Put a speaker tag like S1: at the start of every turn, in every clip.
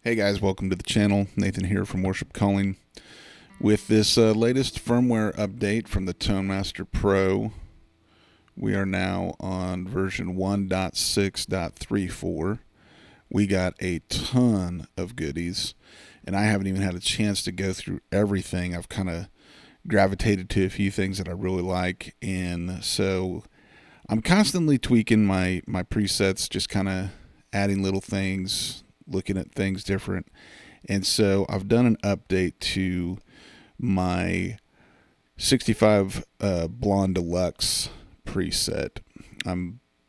S1: Hey guys, welcome to the channel. Nathan here from Worship Calling. With this latest firmware update from the Tone Master Pro, we are now on version 1.6.34. We got a ton of goodies, and I haven't even had a chance to go through everything. I've kind of gravitated to a few things that I really like, and so I'm constantly tweaking my presets, just kind of adding little things, looking at things different. And so I've done an update to my 65 Blonde Deluxe preset.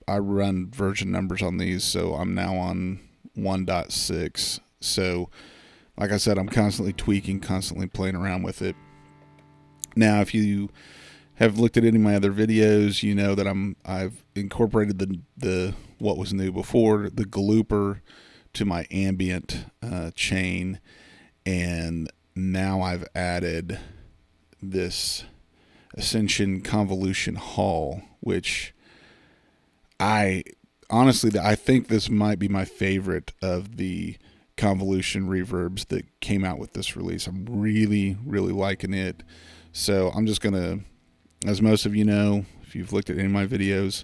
S1: I run version numbers on these, so I'm now on 1.6. So like I said, I'm constantly tweaking, constantly playing around with it. Now, if you have looked at any of my other videos, you know that I've incorporated the what was new before, the Glooper, to my Ambient chain, and now I've added this Ascension Convolution Hall, which I think this might be my favorite of the convolution reverbs that came out with this release. I'm really liking it. So I'm just gonna, as most of you know, if you've looked at any of my videos,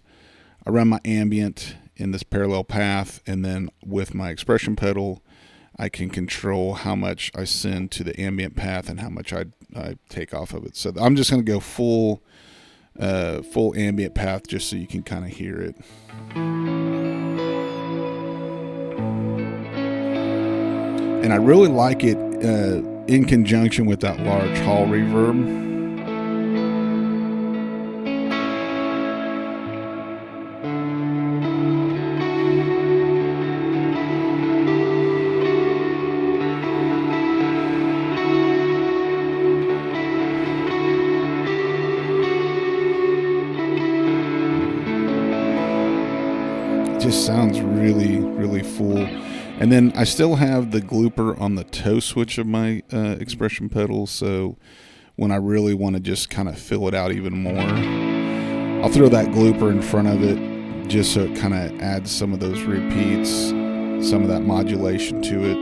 S1: I run my Ambient in this parallel path, and then with my expression pedal I can control how much I send to the ambient path and how much I take off of it. So I'm just going to go full ambient path just so you can kind of hear it. And I really like it in conjunction with that large hall reverb. Just sounds really full. And then I still have the Glooper on the toe switch of my expression pedal, so when I really want to just kind of fill it out even more, I'll throw that Glooper in front of it just so it kind of adds some of those repeats, some of that modulation to it.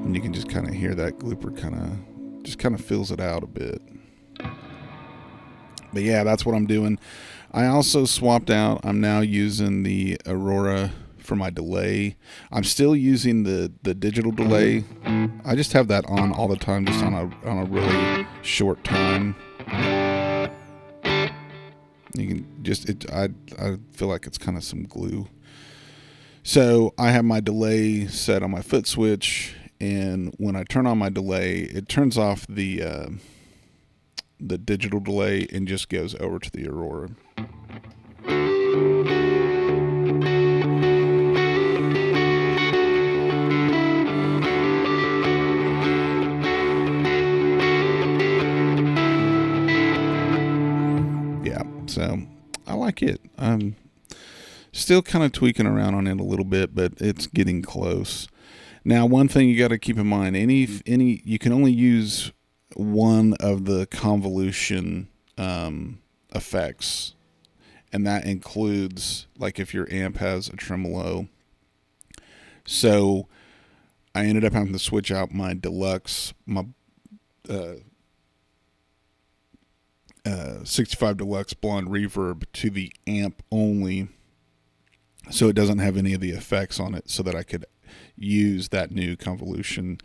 S1: And you can just kind of hear that Glooper kind of fills it out a bit. But yeah, that's what I'm doing. I also swapped out. I'm now using the Aurora for my delay. I'm still using the digital delay. I just have that on all the time, just on a really short time. You can just I feel like it's kind of some glue. So I have my delay set on my foot switch, and when I turn on my delay, it turns off the digital delay and just goes over to the Aurora. Yeah, so I like it. I'm still kind of tweaking around on it a little bit, but it's getting close. Now, one thing you got to keep in mind, you can only use one of the convolution effects, and that includes like if your amp has a tremolo. So I ended up having to switch out my Deluxe, my 65 Deluxe Blonde Reverb to the amp only, so it doesn't have any of the effects on it, so that I could use that new convolution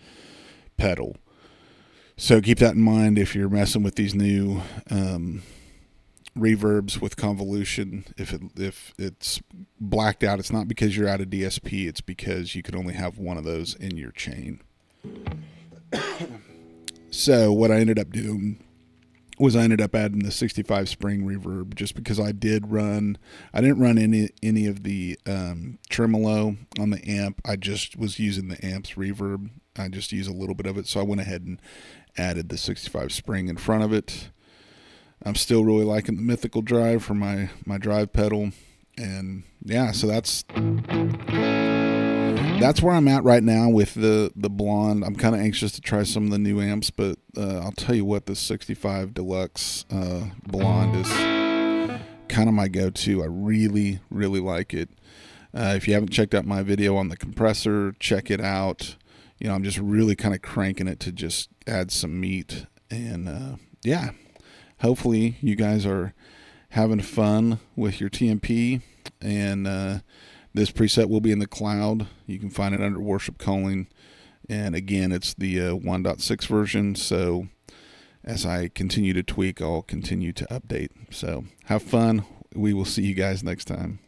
S1: pedal. So keep that in mind if you're messing with these new reverbs with convolution. If it's blacked out, it's not because you're out of DSP, it's because you can only have one of those in your chain. So what I ended up doing was I ended up adding the 65 spring reverb, just because I didn't run any of the tremolo on the amp. I just was using the amp's reverb. I just use a little bit of it, so I went ahead and added the 65 spring in front of it. I'm still really liking the Mythical drive for my drive pedal, and yeah, so that's that's where I'm at right now with the Blonde. I'm kind of anxious to try some of the new amps, but I'll tell you what, the 65 Deluxe Blonde is kind of my go-to. I really, really like it. If you haven't checked out my video on the compressor, check it out. You know, I'm just really kind of cranking it to just add some meat. And yeah, hopefully you guys are having fun with your TMP. And this preset will be in the cloud. You can find it under Worship Calling. And again, it's the 1.6 version. So as I continue to tweak, I'll continue to update. So have fun. We will see you guys next time.